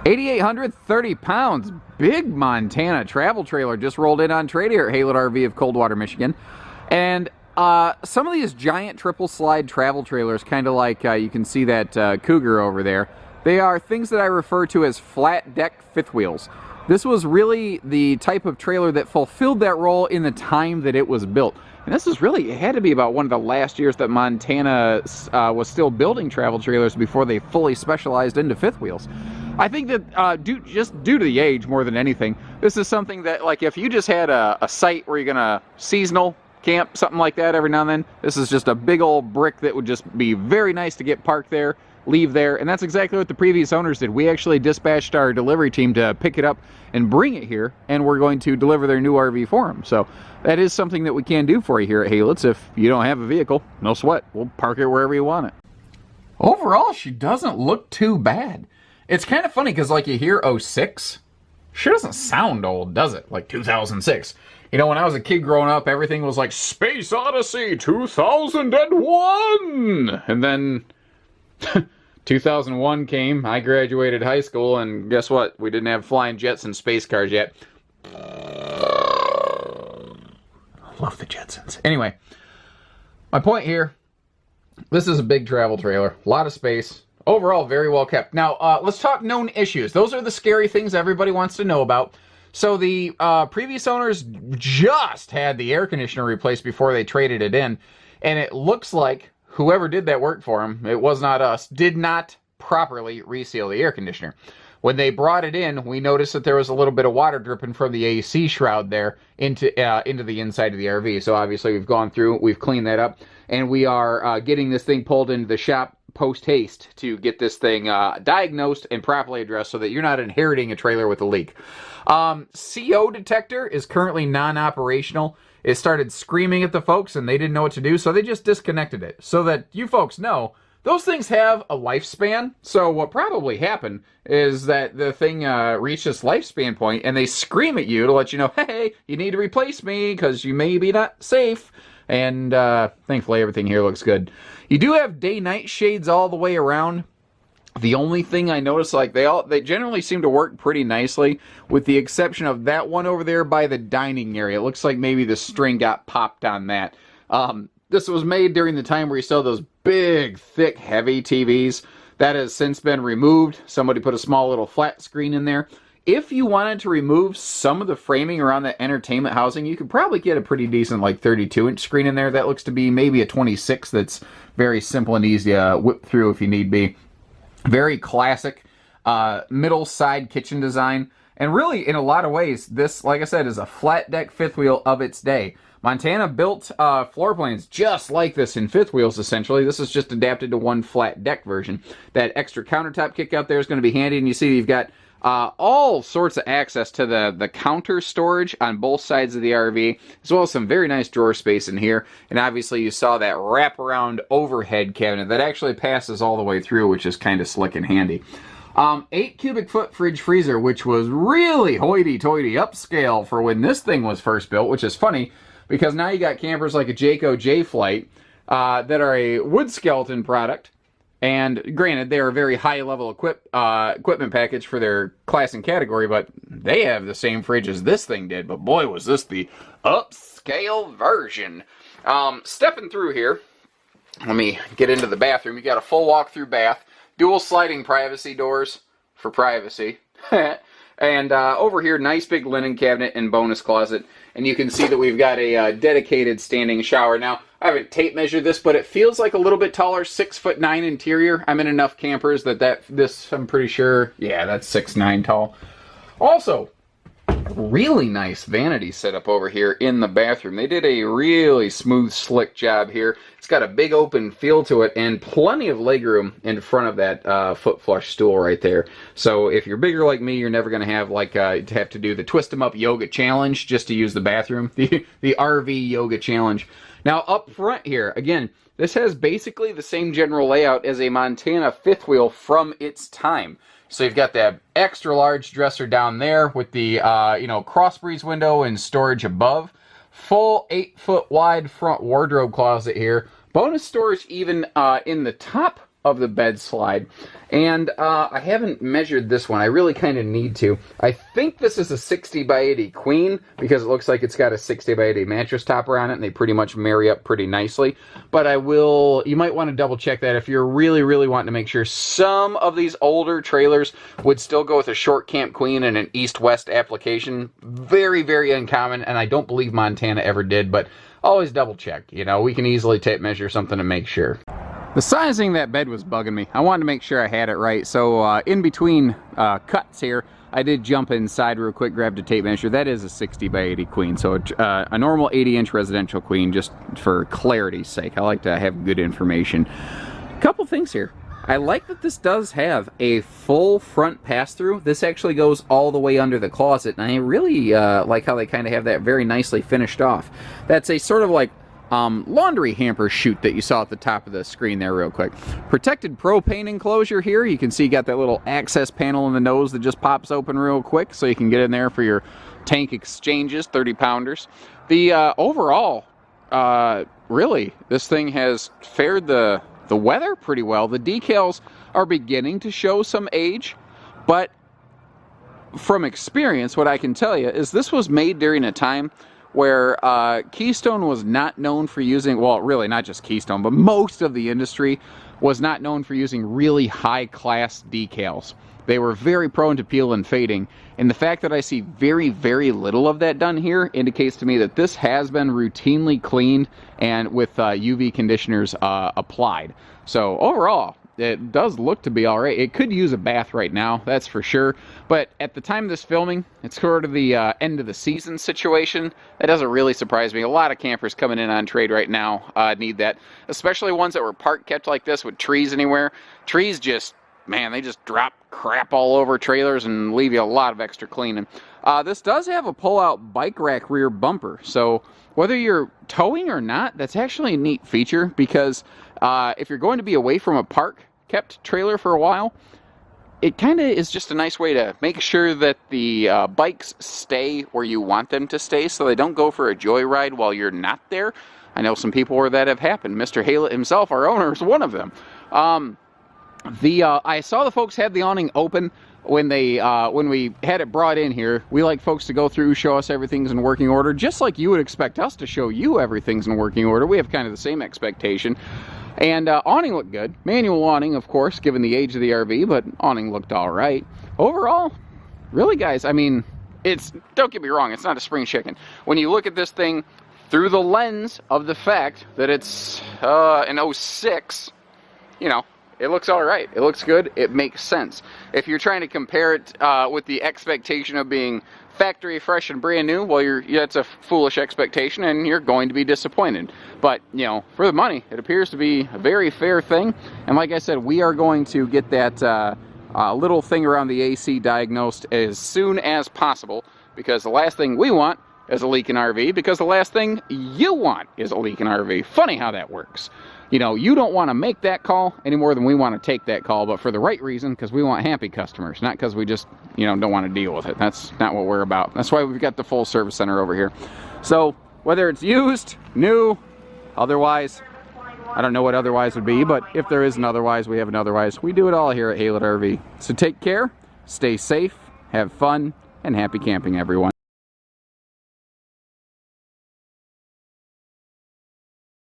8,830 pounds. Big Montana travel trailer just rolled in on trade here at Haylett RV of Coldwater, Michigan. And some of these giant triple slide travel trailers, kind of like you can see that Cougar over there, they are things that I refer to as flat deck fifth wheels. This was really the type of trailer that fulfilled that role in the time that it was built. And this is really, it had to be about one of the last years that Montana was still building travel trailers before they fully specialized into fifth wheels. I think that just due to the age more than anything, this is something that, like, if you just had a site where you're gonna seasonal camp, something like that every now and then, this is just a big old brick that would just be very nice to get parked there, leave there. And that's exactly what the previous owners did. We actually dispatched our delivery team to pick it up and bring it here, and we're going to deliver their new RV for them. So that is something that we can do for you here at Haylett's. If you don't have a vehicle, no sweat, we'll park it wherever you want it. Overall, she doesn't look too bad. It's kind of funny because, like, you hear 06, sure doesn't sound old, does it? Like 2006. You know, when I was a kid growing up, everything was like Space Odyssey 2001! And then 2001 came, I graduated high school, and guess what? We didn't have flying jets and space cars yet. Love the Jetsons. Anyway, my point here, this is a big travel trailer, a lot of space. Overall, very well kept. Now, let's talk known issues. Those are the scary things everybody wants to know about. So the previous owners just had the air conditioner replaced before they traded it in. And it looks like whoever did that work for them, it was not us, did not properly reseal the air conditioner. When they brought it in, we noticed that there was a little bit of water dripping from the AC shroud there into the inside of the RV. So obviously we've gone through, we've cleaned that up, and we are getting this thing pulled into the shop post-haste to get this thing diagnosed and properly addressed so that you're not inheriting a trailer with a leak. CO detector is currently non-operational. It started screaming at the folks and they didn't know what to do, so they just disconnected it. So that you folks know, those things have a lifespan. So what probably happened is that the thing reached its lifespan point and they scream at you to let you know, hey, you need to replace me because you may be not safe. And thankfully everything here looks good. You do have day-night shades all the way around. The only thing I noticed, like, they generally seem to work pretty nicely, with the exception of that one over there by the dining area. It looks like maybe the string got popped on that. This was made during the time where you saw those big, thick, heavy TVs. That has since been removed. Somebody put a small little flat screen in there. If you wanted to remove some of the framing around that entertainment housing, you could probably get a pretty decent, like, 32-inch screen in there. That looks to be maybe a 26 that's very simple and easy to whip through if you need be. Very classic middle side kitchen design. And really, in a lot of ways, this, like I said, is a flat deck fifth wheel of its day. Montana built floor plans just like this in fifth wheels, essentially. This is just adapted to one flat deck version. That extra countertop kick out there is going to be handy, and you see you've got all sorts of access to the counter storage on both sides of the RV, as well as some very nice drawer space in here. And obviously you saw that wraparound overhead cabinet that actually passes all the way through, which is kind of slick and handy. 8 cubic foot fridge freezer, which was really hoity-toity upscale for when this thing was first built, which is funny because now you got campers like a Jayco J-Flight that are a wood skeleton product. And granted, they are a very high-level equipment package for their class and category, but they have the same fridge as this thing did. But boy, was this the upscale version. Stepping through here, let me get into the bathroom. You got a full walk-through bath, dual sliding privacy doors for privacy. And over here, nice big linen cabinet and bonus closet. And you can see that we've got a dedicated standing shower. Now, I haven't tape measured this, but it feels like a little bit taller, 6'9" interior. I'm in enough campers this, I'm pretty sure, yeah, that's 6'9" tall. Also, really nice vanity setup over here in the bathroom. They did a really smooth, slick job here. It's got a big open feel to it and plenty of legroom in front of that foot flush stool right there. So if you're bigger like me, you're never going to have to have to do the twist 'em up yoga challenge just to use the bathroom, the RV yoga challenge. Now up front here, again, this has basically the same general layout as a Montana fifth wheel from its time. So you've got that extra large dresser down there with the cross breeze window and storage above. Full 8-foot wide front wardrobe closet here. Bonus storage even in the top of the bed slide. And I haven't measured this one. I really kind of need to. I think this is a 60 by 80 queen because it looks like it's got a 60 by 80 mattress topper on it, and they pretty much marry up pretty nicely. But you might want to double check that if you're really, really wanting to make sure. Some of these older trailers would still go with a short camp queen and an east-west application. Very, very uncommon, and I don't believe Montana ever did, but always double check. You know, we can easily tape measure something to make sure. The sizing of that bed was bugging me. I wanted to make sure I had it right, so in between cuts here, I did jump inside real quick, grabbed a tape measure. That is a 60 by 80 queen, so a normal 80-inch residential queen, just for clarity's sake. I like to have good information. A couple things here. I like that this does have a full front pass-through. This actually goes all the way under the closet, and I really like how they kind of have that very nicely finished off. That's a sort of like laundry hamper chute that you saw at the top of the screen there real quick. Protected propane enclosure here. You can see you got that little access panel in the nose that just pops open real quick so you can get in there for your tank exchanges, 30-pounders. The overall, really, this thing has fared the weather pretty well. The decals are beginning to show some age, but from experience, what I can tell you is this was made during a time where Keystone was not known for using, well, really not just Keystone, but most of the industry was not known for using really high-class decals. They were very prone to peel and fading, and the fact that I see very, very little of that done here indicates to me that this has been routinely cleaned and with UV conditioners applied. So overall, it does look to be all right. It could use a bath right now, that's for sure. But at the time of this filming, it's sort of the end of the season situation. That doesn't really surprise me. A lot of campers coming in on trade right now need that, especially ones that were park kept like this with trees anywhere. Trees just, man, they just drop crap all over trailers and leave you a lot of extra cleaning. This does have a pull-out bike rack rear bumper, so whether you're towing or not, that's actually a neat feature because if you're going to be away from a park kept trailer for a while, it kind of is just a nice way to make sure that the bikes stay where you want them to stay so they don't go for a joyride while you're not there. I know some people where that have happened. Mr. Haylett himself, our owner, is one of them. I saw the folks had the awning open when we had it brought in here. We like folks to go through, show us everything's in working order, just like you would expect us to show you everything's in working order. We have kind of the same expectation. And awning looked good. Manual awning, of course, given the age of the RV, but awning looked all right. Overall, really, guys, I mean, don't get me wrong, it's not a spring chicken. When you look at this thing through the lens of the fact that it's an 06, you know, it looks all right. It looks good. It makes sense. If you're trying to compare it with the expectation of being factory fresh and brand new, well, that's a foolish expectation, and you're going to be disappointed. But, you know, for the money, it appears to be a very fair thing. And like I said, we are going to get that little thing around the AC diagnosed as soon as possible, because the last thing we want is a leak in RV, because the last thing you want is a leak in RV. Funny how that works. You know, you don't want to make that call any more than we want to take that call, but for the right reason, because we want happy customers, not because we just, you know, don't want to deal with it. That's not what we're about. That's why we've got the full service center over here. So whether it's used, new, otherwise, I don't know what otherwise would be, but if there is an otherwise, we have an otherwise. We do it all here at Haylett RV. So take care, stay safe, have fun, and happy camping, everyone.